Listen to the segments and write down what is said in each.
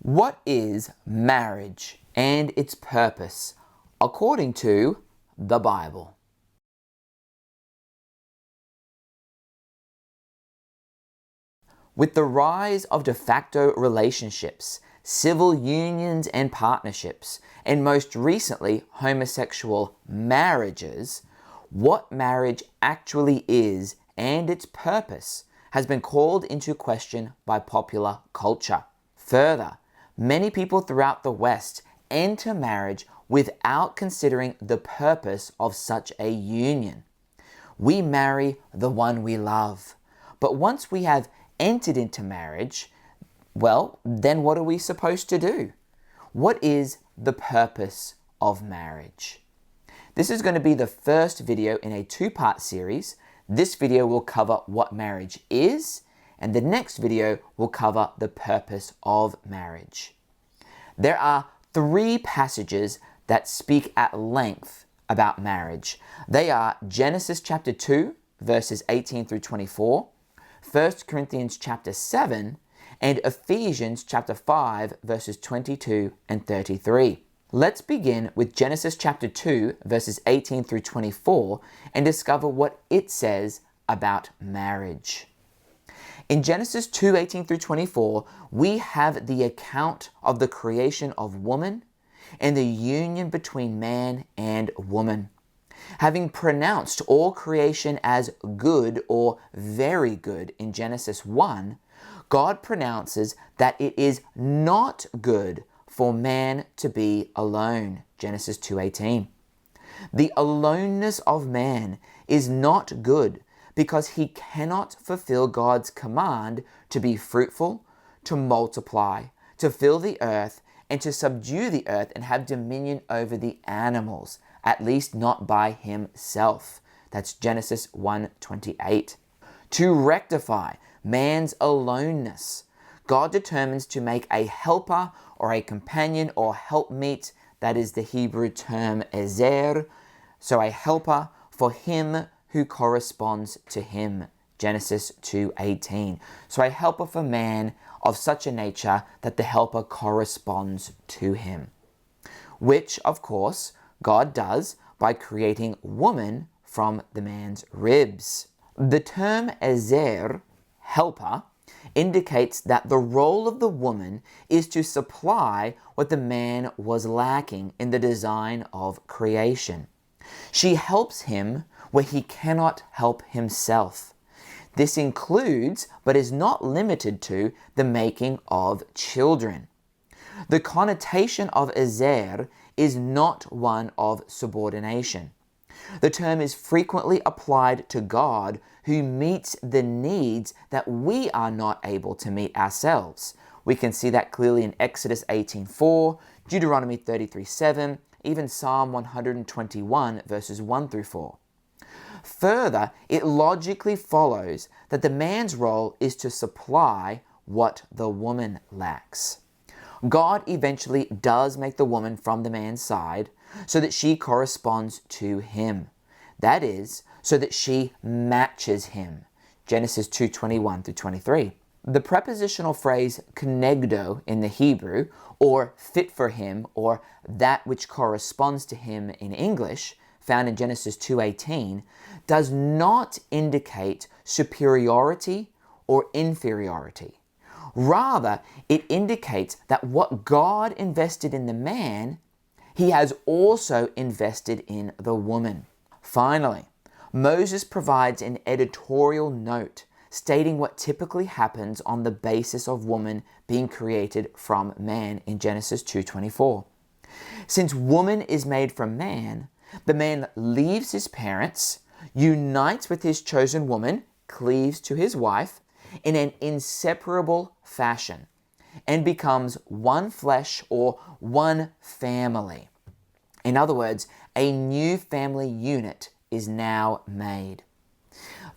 What is marriage and its purpose according to the Bible? With the rise of de facto relationships, civil unions and partnerships, and most recently homosexual marriages, what marriage actually is and its purpose has been called into question by popular culture. Further, many people throughout the West enter marriage without considering the purpose of such a union. We marry the one we love. But once we have entered into marriage, well, then what are we supposed to do? What is the purpose of marriage? This is going to be the first video in a two-part series. This video will cover what marriage is, and the next video will cover the purpose of marriage. There are 3 passages that speak at length about marriage. They are Genesis chapter 2, verses 18 through 24, 1 Corinthians chapter 7, and Ephesians chapter 5, verses 22 and 33. Let's begin with Genesis chapter 2, verses 18 through 24, and discover what it says about marriage. In Genesis 2, 18 through 24, we have the account of the creation of woman and the union between man and woman. Having pronounced all creation as good or very good in Genesis 1, God pronounces that it is not good for man to be alone, Genesis 2:18. The aloneness of man is not good because he cannot fulfill God's command to be fruitful, to multiply, to fill the earth, and to subdue the earth and have dominion over the animals, at least not by himself. That's Genesis 1:28. To rectify man's aloneness, God determines to make a helper or a companion or helpmeet, that is the Hebrew term ezer, so a helper for him who corresponds to him, Genesis 2:18. So a helper for man of such a nature that the helper corresponds to him, which of course God does by creating woman from the man's ribs. The term ezer, helper, indicates that the role of the woman is to supply what the man was lacking in the design of creation. She helps him where he cannot help himself. This includes, but is not limited to, the making of children. The connotation of ezer is not one of subordination. The term is frequently applied to God, who meets the needs that we are not able to meet ourselves. We can see that clearly in Exodus 18:4, Deuteronomy 33:7, even Psalm 121, verses 1 through 4. Further, it logically follows that the man's role is to supply what the woman lacks. God eventually does make the woman from the man's side so that she corresponds to him. That is, so that she matches him. Genesis 2:21 through 23. The prepositional phrase konegdo in the Hebrew, or fit for him, or that which corresponds to him in English, found in Genesis 2:18, does not indicate superiority or inferiority. Rather, it indicates that what God invested in the man, he has also invested in the woman. Finally, Moses provides an editorial note stating what typically happens on the basis of woman being created from man in Genesis 2:24. Since woman is made from man, the man leaves his parents, unites with his chosen woman, cleaves to his wife in an inseparable fashion, and becomes one flesh or one family. In other words, a new family unit is now made.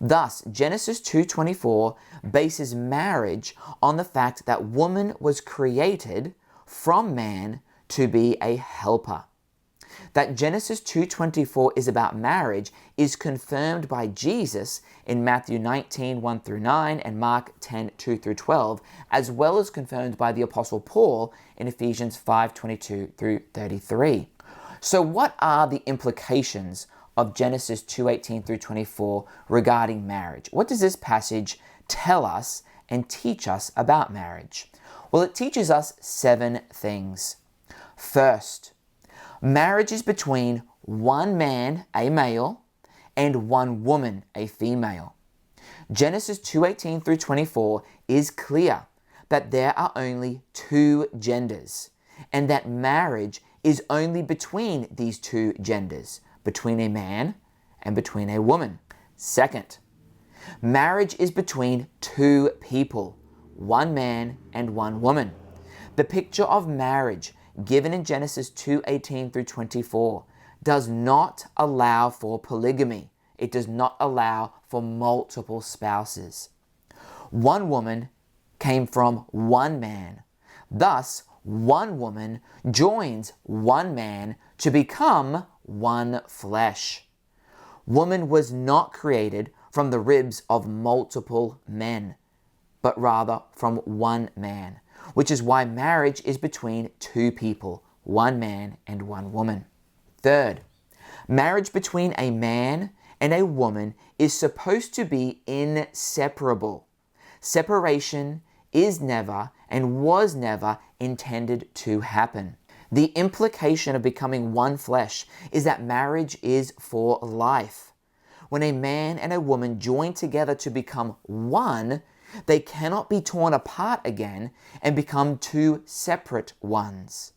Thus, Genesis 2:24 bases marriage on the fact that woman was created from man to be a helper. That Genesis 2:24 is about marriage is confirmed by Jesus in Matthew 19:1-9 and Mark 10:2-12, as well as confirmed by the Apostle Paul in Ephesians 5:22-33. So what are the implications of Genesis 2:18-24 regarding marriage? What does this passage tell us and teach us about marriage? Well, it teaches us 7 things. First, marriage is between one man, a male, and one woman, a female. Genesis 2:18-24 is clear that there are only 2 genders, and that marriage is only between these 2 genders, between a man and between a woman. Second, marriage is between 2 people, one man and one woman. The picture of marriage given in Genesis 2:18-24 does not allow for polygamy. It does not allow for multiple spouses. One woman came from one man. Thus, one woman joins one man to become one flesh. Woman was not created from the ribs of multiple men, but rather from one man, which is why marriage is between 2 people, one man and one woman. Third, marriage between a man and a woman is supposed to be inseparable. Separation is never and was never intended to happen. The implication of becoming one flesh is that marriage is for life. When a man and a woman join together to become one, they cannot be torn apart again and become 2 separate ones.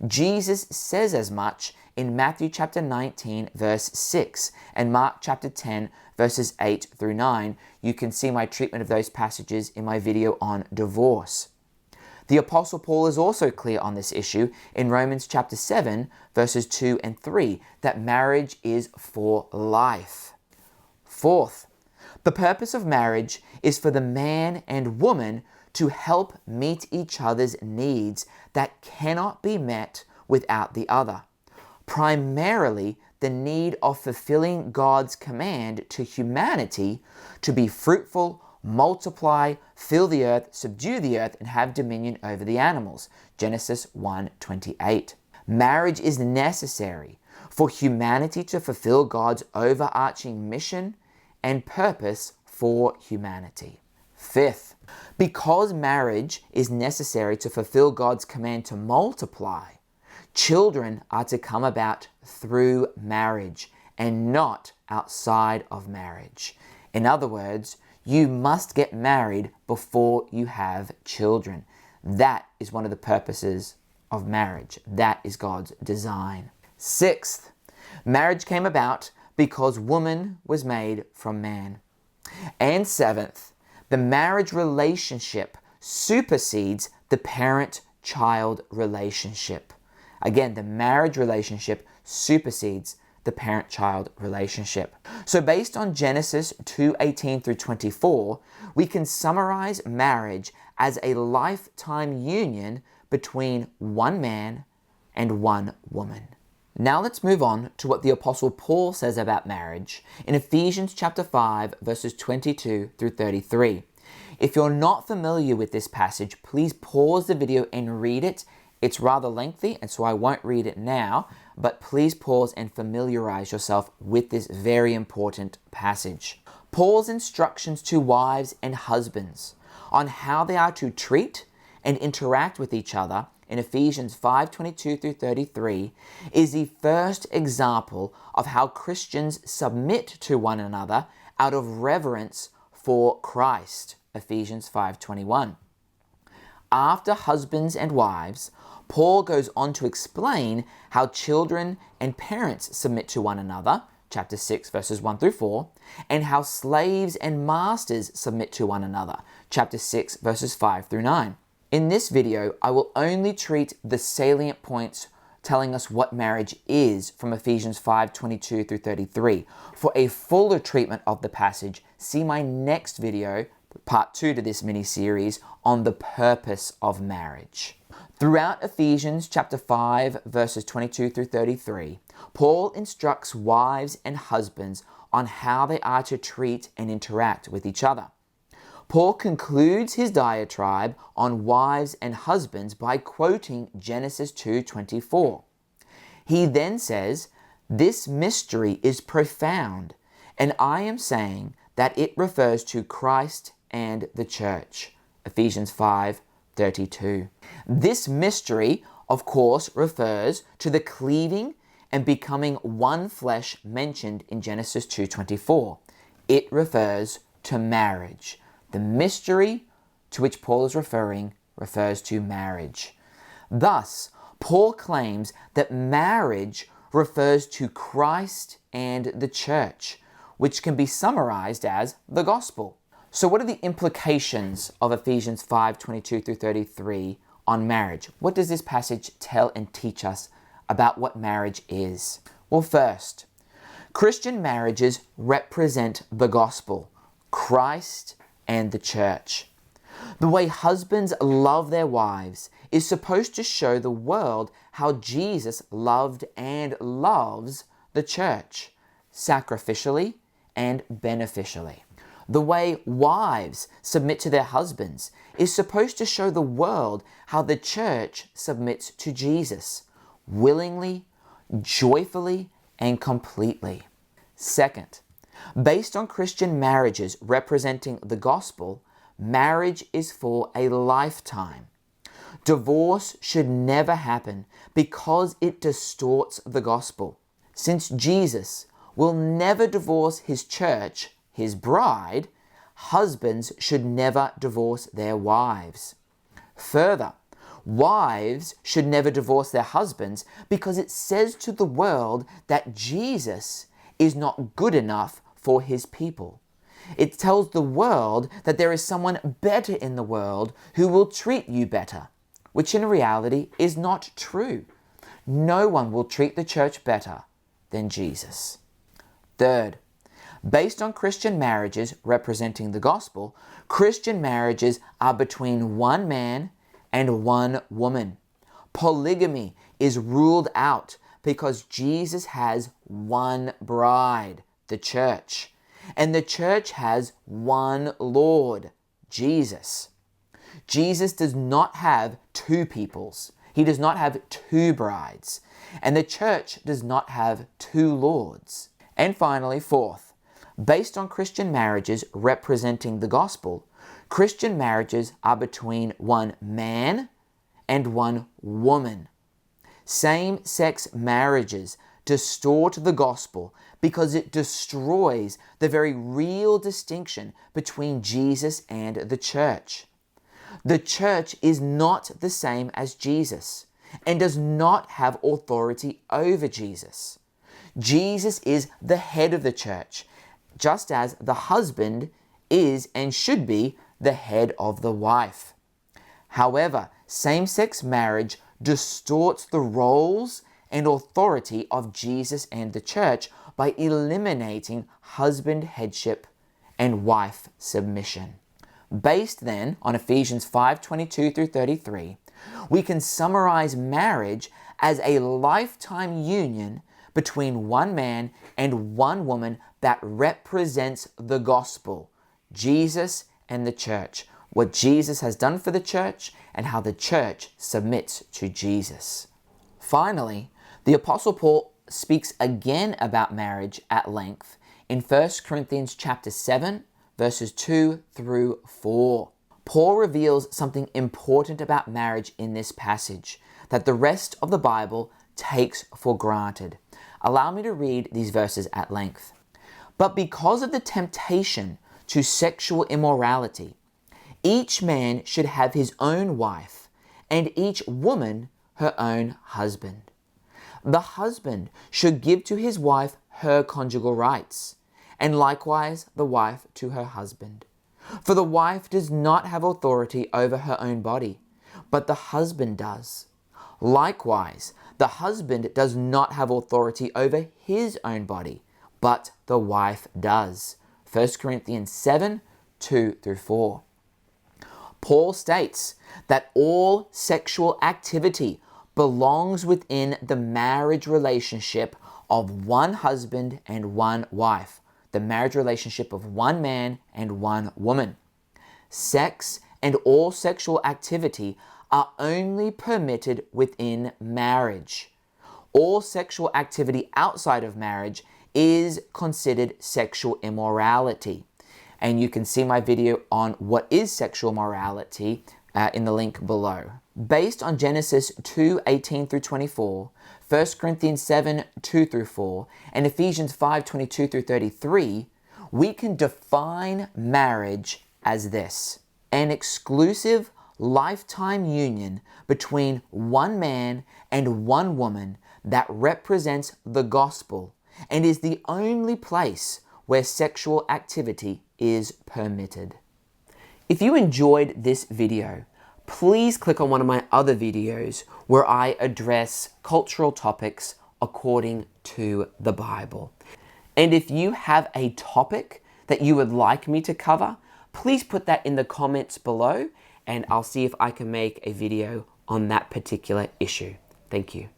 Jesus says as much in Matthew chapter 19 verse 6 and Mark chapter 10 verses 8-9. You can see my treatment of those passages in my video on divorce. The Apostle Paul is also clear on this issue in Romans chapter 7 verses 2 and 3 that marriage is for life. Fourth, the purpose of marriage is for the man and woman to help meet each other's needs that cannot be met without the other. Primarily, the need of fulfilling God's command to humanity to be fruitful, multiply, fill the earth, subdue the earth, and have dominion over the animals. Genesis 1:28. Marriage is necessary for humanity to fulfill God's overarching mission and purpose for humanity. Fifth, because marriage is necessary to fulfill God's command to multiply, children are to come about through marriage and not outside of marriage. In other words, you must get married before you have children. That is one of the purposes of marriage. That is God's design. Sixth, marriage came about because woman was made from man. And seventh, the marriage relationship supersedes the parent-child relationship. Again, the marriage relationship supersedes the parent-child relationship. So based on Genesis 2:18-24, we can summarize marriage as a lifetime union between one man and one woman. Now let's move on to what the Apostle Paul says about marriage in Ephesians chapter 5, verses 22-33. If you're not familiar with this passage, please pause the video and read it. It's rather lengthy, and so I won't read it now, but please pause and familiarize yourself with this very important passage. Paul's instructions to wives and husbands on how they are to treat and interact with each other in Ephesians 5:22-33 is the first example of how Christians submit to one another out of reverence for Christ. Ephesians 5:21. After husbands and wives, Paul goes on to explain how children and parents submit to one another, chapter 6, verses 1-4, and how slaves and masters submit to one another, chapter 6, verses 5-9. In this video, I will only treat the salient points telling us what marriage is from Ephesians 5:22-33. For a fuller treatment of the passage, see my next video, part 2 to this mini-series, on the purpose of marriage. Throughout Ephesians chapter 5, verses 22 through 33, Paul instructs wives and husbands on how they are to treat and interact with each other. Paul concludes his diatribe on wives and husbands by quoting Genesis 2:24. He then says, "This mystery is profound, and I am saying that it refers to Christ and the church." Ephesians 5:32. This mystery, of course, refers to the cleaving and becoming one flesh mentioned in Genesis 2:24. It refers to marriage. The mystery to which Paul is referring refers to marriage. Thus, Paul claims that marriage refers to Christ and the church, which can be summarized as the gospel. So what are the implications of Ephesians 5:22 through 33 on marriage? What does this passage tell and teach us about what marriage is? Well, first, Christian marriages represent the gospel, Christ and the church. The way husbands love their wives is supposed to show the world how Jesus loved and loves the church, sacrificially and beneficially. The way wives submit to their husbands is supposed to show the world how the church submits to Jesus, willingly, joyfully, and completely. Second, based on Christian marriages representing the gospel, marriage is for a lifetime. Divorce should never happen because it distorts the gospel. Since Jesus will never divorce his church, his bride, husbands should never divorce their wives. Further, wives should never divorce their husbands because it says to the world that Jesus is not good enough for his people. It tells the world that there is someone better in the world who will treat you better, which in reality is not true. No one will treat the church better than Jesus. Third, based on Christian marriages representing the gospel, Christian marriages are between one man and one woman. Polygamy is ruled out because Jesus has one bride, the church, and the church has one Lord, Jesus. Jesus does not have two peoples. He does not have two brides, and the church does not have two lords. And finally, fourth, based on Christian marriages representing the gospel, Christian marriages are between one man and one woman. Same-sex marriages distort the gospel because it destroys the very real distinction between Jesus and the church. The church is not the same as Jesus and does not have authority over Jesus. Jesus is the head of the church, just as the husband is and should be the head of the wife. However, same-sex marriage distorts the roles and authority of Jesus and the church by eliminating husband headship and wife submission. Based then on Ephesians 5:22 through 33, we can summarize marriage as a lifetime union between one man and one woman that represents the gospel, Jesus and the church, what Jesus has done for the church and how the church submits to Jesus. Finally, the Apostle Paul speaks again about marriage at length in 1 Corinthians chapter 7, verses 2 through 4. Paul reveals something important about marriage in this passage that the rest of the Bible takes for granted. Allow me to read these verses at length. But because of the temptation to sexual immorality, each man should have his own wife, and each woman her own husband. The husband should give to his wife her conjugal rights, and likewise the wife to her husband. For the wife does not have authority over her own body, but the husband does. Likewise, the husband does not have authority over his own body, but the wife does. 1 Corinthians 7, 2 through 4. Paul states that all sexual activity belongs within the marriage relationship of one husband and one wife, the marriage relationship of one man and one woman. Sex and all sexual activity are only permitted within marriage. All sexual activity outside of marriage is considered sexual immorality. And you can see my video on what is sexual morality in the link below. Based on Genesis 2:18 through 24, 1 Corinthians 7:2 through 4, and Ephesians 5:22 through 33, we can define marriage as this: an exclusive lifetime union between one man and one woman that represents the gospel and is the only place where sexual activity is permitted. If you enjoyed this video, please click on one of my other videos where I address cultural topics according to the Bible. And if you have a topic that you would like me to cover, please put that in the comments below and I'll see if I can make a video on that particular issue. Thank you.